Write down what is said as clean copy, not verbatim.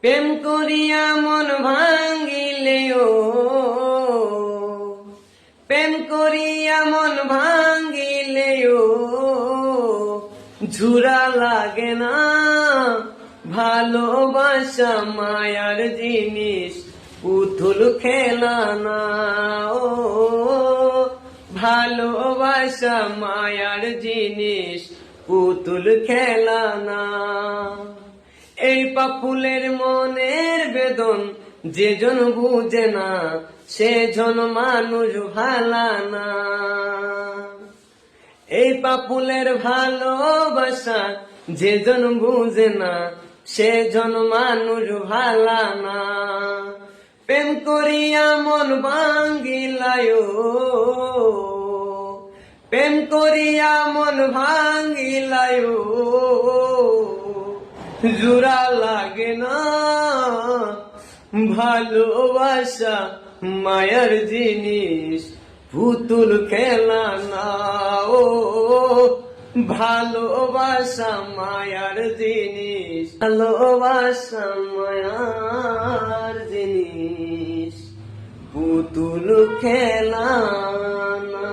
প্রেম করিয়া মন ভাঙ্গিলেও, প্রেম করিয়া মন ভাঙ্গিলেও ঝুরা লাগে না। ভালোবাসা মায়ার জিনিস, পুতুল খেলা না। ও ভালোবাসা মায়ার জিনিস, পুতুল খেলা না। এই পাপুলের মনের বেদন যেজন বুঝে না, সেজন মানুষ ভালা না। এই পাপুলের ভালোবাসা যেজন বুঝে না, সেজন মানুষ ভালা না। প্রেম করিয়া মন ভাঙ্গিলায়, প্রেম করিয়া মন ভাঙ্গিলায় জোড়া লাগে না। ভালোবাসা মায়ার জিনিস, পুতুল খেলা না। ও ভালোবাসা মায়ার জিনিস, ভালোবাসা মায়ার জিনিস, পুতুল খেলা না।